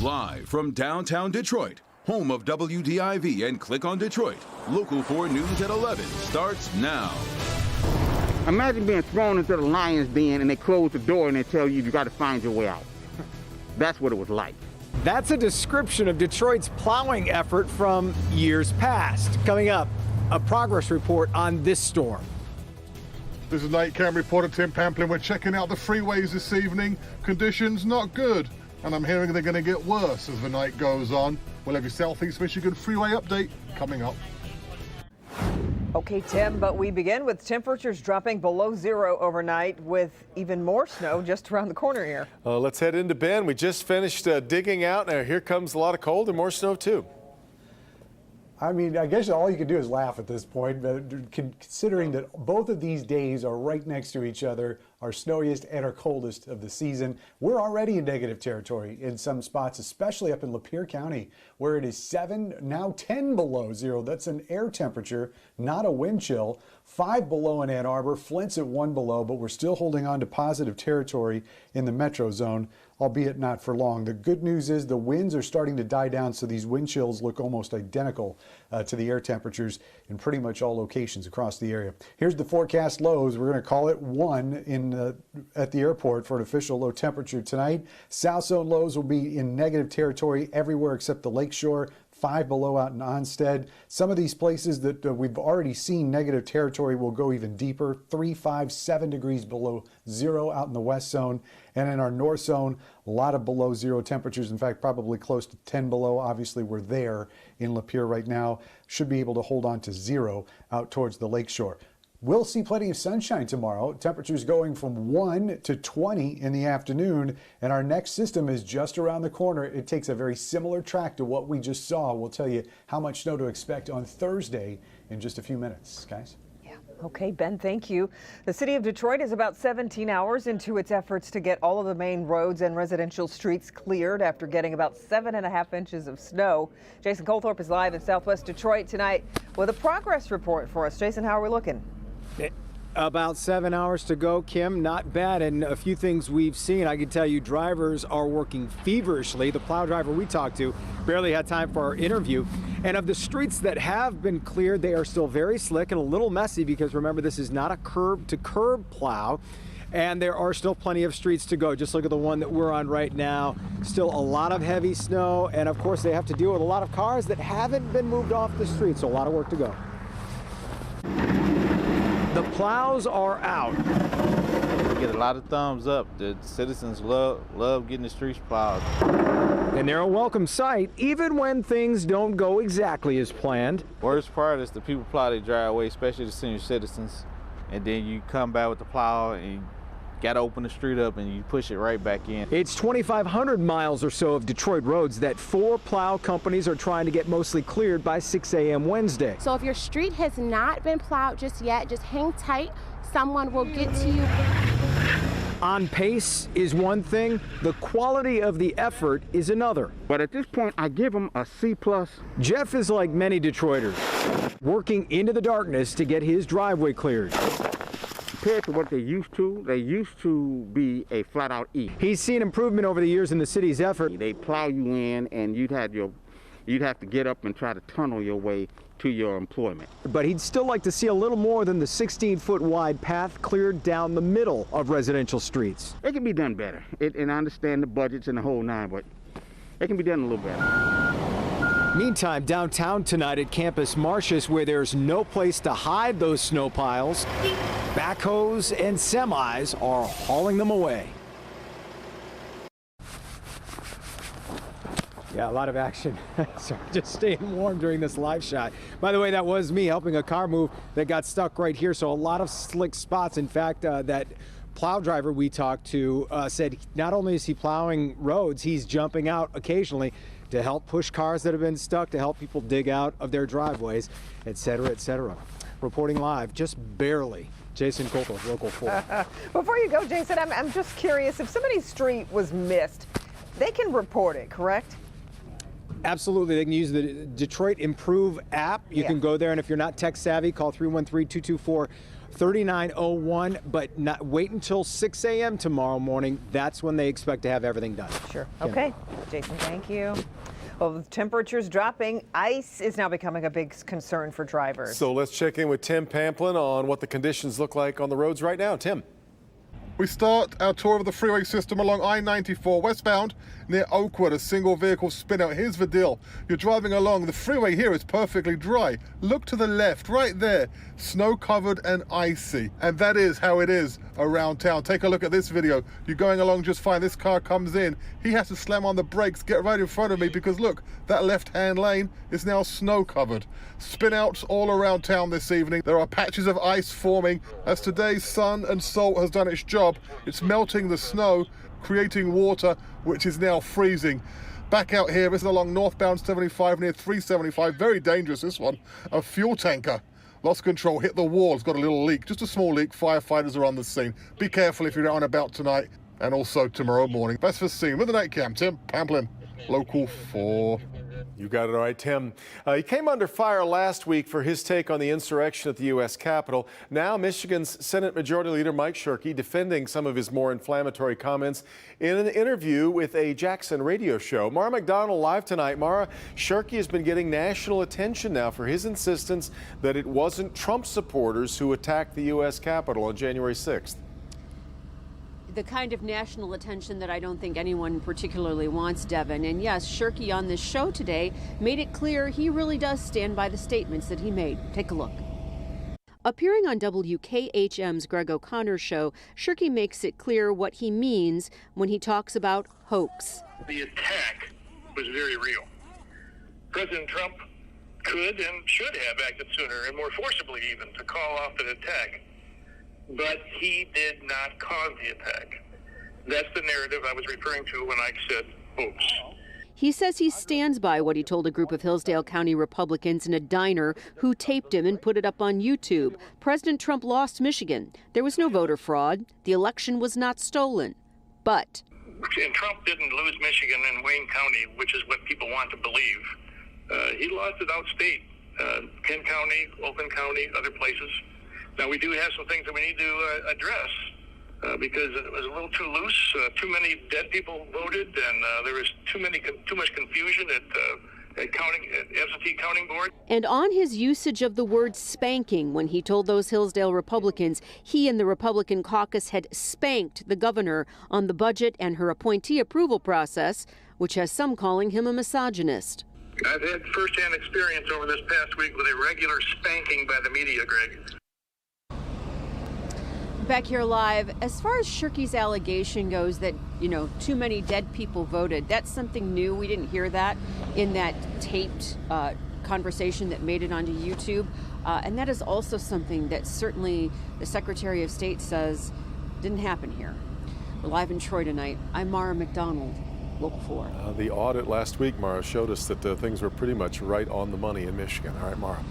Live from downtown Detroit, home of WDIV and Click on Detroit, Local 4 News at 11 starts now. Imagine being thrown into the lion's den and they close the door and they tell you got to find your way out. That's what it was like. That's a description of Detroit's plowing effort from years past. Coming up, a progress report on this storm. This is night cam reporter Tim Pamplin. We're checking out the freeways this evening. Conditions not good, and I'm hearing they're going to get worse as the night goes on. We'll have your Southeast Michigan freeway update coming up. Okay, Tim, but we begin with temperatures dropping below zero overnight with even more snow just around the corner here. Let's head into Bend. We just finished digging out. Now here comes a lot of cold and more snow too. I mean, I guess all you can do is laugh at this point, but considering that both of these days are right next to each other, our snowiest and our coldest of the season. We're already in negative territory in some spots, especially up in Lapeer County, where it is 7, now 10 below zero. That's an air temperature, not a wind chill. 5 below in Ann Arbor, Flint's at 1 below, but we're still holding on to positive territory in the metro zone, albeit not for long. The good news is the winds are starting to die down, so these wind chills look almost identical to the air temperatures in pretty much all locations across the area. Here's the forecast lows. We're going to call it 1 at the airport for an official low temperature tonight. South zone lows will be in negative territory everywhere except the lakeshore. 5 below out in Onstead. Some of these places that we've already seen negative territory will go even deeper. 3, 5, 7 degrees below zero out in the west zone. And in our north zone, a lot of below zero temperatures. In fact, probably close to 10 below. Obviously, we're there in Lapeer right now. Should be able to hold on to zero out towards the lakeshore. We'll see plenty of sunshine tomorrow. Temperatures going from 1 to 20 in the afternoon. And our next system is just around the corner. It takes a very similar track to what we just saw. We'll tell you how much snow to expect on Thursday in just a few minutes, guys. Okay, Ben, thank you. The city of Detroit is about 17 hours into its efforts to get all of the main roads and residential streets cleared after getting about 7.5 inches of snow. Jason Colthorpe is live in Southwest Detroit tonight with a progress report for us. Jason, how are we looking? About 7 hours to go, Kim. Not bad. And a few things we've seen. I can tell you drivers are working feverishly. The plow driver we talked to barely had time for our interview. And of the streets that have been cleared, they are still very slick and a little messy because remember, this is not a curb to curb plow. And there are still plenty of streets to go. Just look at the one that we're on right now. Still a lot of heavy snow. And of course, they have to deal with a lot of cars that haven't been moved off the street. So a lot of work to go. The plows are out. We get a lot of thumbs up. The citizens love getting the streets plowed. And they're a welcome sight, even when things don't go exactly as planned. Worst part is the people plow their driveway, especially the senior citizens. And then you come back with the plow and you gotta open the street up and you push it right back in. It's 2,500 miles or so of Detroit roads that 4 plow companies are trying to get mostly cleared by 6 a.m. Wednesday. So if your street has not been plowed just yet, just hang tight. Someone will get to you. On pace is one thing, the quality of the effort is another. But at this point, I give them a C+. Jeff is like many Detroiters, working into the darkness to get his driveway cleared. Compared to what they used to be a flat-out E. He's seen improvement over the years in the city's effort. They plow you in, and you'd have to get up and try to tunnel your way to your employment. But he'd still like to see a little more than the 16-foot wide path cleared down the middle of residential streets. It can be done better, and I understand the budgets and the whole nine, but it can be done a little better. Meantime, downtown tonight at Campus Martius, where there's no place to hide those snow piles, backhoes and semis are hauling them away. Yeah, a lot of action. Sorry, just staying warm during this live shot. By the way, that was me helping a car move that got stuck right here. So a lot of slick spots. In fact, that plow driver we talked to said not only is he plowing roads, he's jumping out occasionally to help push cars that have been stuck, to help people dig out of their driveways, et cetera, et cetera. Reporting live, just barely. Jason Colthorpe, Local 4. Before you go, Jason, I'm just curious, if somebody's street was missed, they can report it, correct? Absolutely. They can use the Detroit Improve app. You can go there, and if you're not tech savvy, call 313-224 3901, but not wait until 6 a.m. tomorrow morning. That's when they expect to have everything done. Sure. Okay. Jason, thank you. Well, with temperatures dropping, ice is now becoming a big concern for drivers. So let's check in with Tim Pamplin on what the conditions look like on the roads right now. Tim. We start our tour of the freeway system along I-94 westbound near Oakwood. A single vehicle spin out. Here's the deal. You're driving along. The freeway here is perfectly dry. Look to the left, right there. Snow covered and icy. And that is how it is around town. Take a look at this video. You're going along just fine. This car comes in. He has to slam on the brakes, get right in front of me because look, that left-hand lane is now snow covered. Spin outs all around town this evening. There are patches of ice forming as today's sun and salt has done its job. It's melting the snow, creating water, which is now freezing. Back out here, this is along northbound 75 near 375. Very dangerous, this one. A fuel tanker lost control, hit the wall. It's got a little leak, just a small leak. Firefighters are on the scene. Be careful if you're out and about tonight and also tomorrow morning. Best for scene with the night cam. Tim Pamplin, Local 4. You got it all right, Tim. He came under fire last week for his take on the insurrection at the U.S. Capitol. Now, Michigan's Senate Majority Leader Mike Shirkey defending some of his more inflammatory comments in an interview with a Jackson radio show. Mara McDonald live tonight. Mara, Shirkey has been getting national attention now for his insistence that it wasn't Trump supporters who attacked the U.S. Capitol on January 6th. The kind of national attention that I don't think anyone particularly wants, Devin. And yes, Shirkey on this show today made it clear he really does stand by the statements that he made. Take a look. Appearing on WKHM's Greg O'Connor show, Shirkey makes it clear what he means when he talks about hoax. The attack was very real. President Trump could and should have acted sooner and more forcibly even to call off an attack. But he did not cause the attack. That's the narrative I was referring to when I said hoax. He says he stands by what he told a group of Hillsdale County Republicans in a diner who taped him and put it up on YouTube. President Trump lost Michigan. There was no voter fraud. The election was not stolen. But and Trump didn't lose Michigan and Wayne County, which is what people want to believe. He lost it outstate. Kent County, Oakland County, other places. Now, we do have some things that we need to address because it was a little too loose. Too many dead people voted, and there was too much confusion at absentee counting board. And on his usage of the word spanking when he told those Hillsdale Republicans he and the Republican caucus had spanked the governor on the budget and her appointee approval process, which has some calling him a misogynist. I've had firsthand experience over this past week with a regular spanking by the media, Greg. Back here live, as far as Shirkey's allegation goes that, too many dead people voted, that's something new. We didn't hear that in that taped conversation that made it onto YouTube. And that is also something that certainly the Secretary of State says didn't happen here. We're live in Troy tonight. I'm Mara McDonald, Local 4. The audit last week, Mara, showed us that things were pretty much right on the money in Michigan. All right, Mara.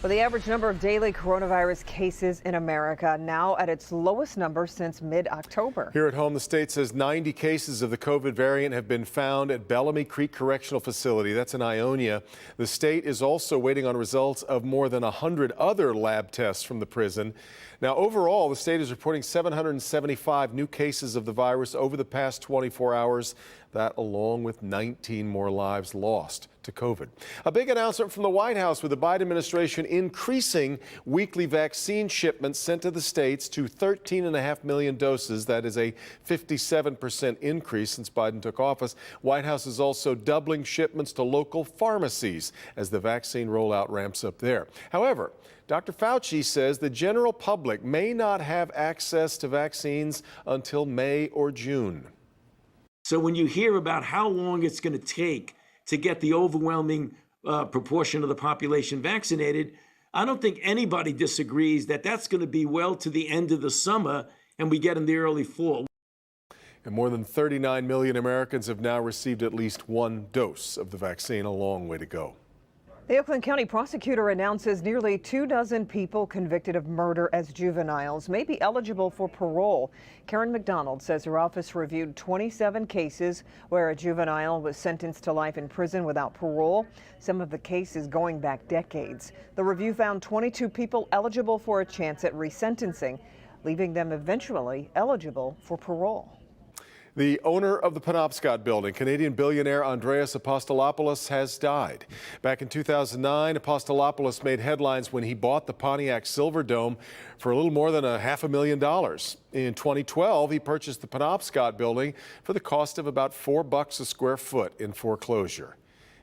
Well, the average number of daily coronavirus cases in America now at its lowest number since mid-October. Here at home, the state says 90 cases of the COVID variant have been found at Bellamy Creek Correctional Facility. That's in Ionia. The state is also waiting on results of more than 100 other lab tests from the prison. Now, overall, the state is reporting 775 new cases of the virus over the past 24 hours. That along with 19 more lives lost to COVID. A big announcement from the White House with the Biden administration increasing weekly vaccine shipments sent to the states to 13.5 million doses. That is a 57% increase since Biden took office. White House is also doubling shipments to local pharmacies as the vaccine rollout ramps up there. However, Dr. Fauci says the general public may not have access to vaccines until May or June. So when you hear about how long it's going to take to get the overwhelming proportion of the population vaccinated, I don't think anybody disagrees that that's going to be well to the end of the summer and we get in the early fall. And more than 39 million Americans have now received at least one dose of the vaccine. A long way to go. The Oakland County prosecutor announces nearly 24 people convicted of murder as juveniles may be eligible for parole. Karen McDonald says her office reviewed 27 cases where a juvenile was sentenced to life in prison without parole, some of the cases going back decades. The review found 22 people eligible for a chance at resentencing, leaving them eventually eligible for parole. The owner of the Penobscot building, Canadian billionaire Andreas Apostolopoulos, has died. Back in 2009, Apostolopoulos made headlines when he bought the Pontiac Silverdome for a little more than $500,000. In 2012, he purchased the Penobscot building for the cost of about $4 a square foot in foreclosure.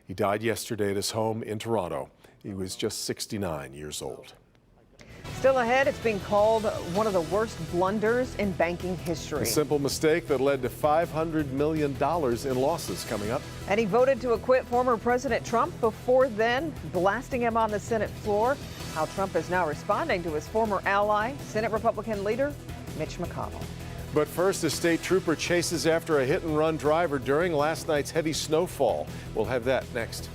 He died yesterday at his home in Toronto. He was just 69 years old. Still ahead, it's being called one of the worst blunders in banking history. A simple mistake that led to $500 million in losses coming up. And he voted to acquit former President Trump before then, blasting him on the Senate floor. How Trump is now responding to his former ally, Senate Republican leader Mitch McConnell. But first, a state trooper chases after a hit-and-run driver during last night's heavy snowfall. We'll have that next.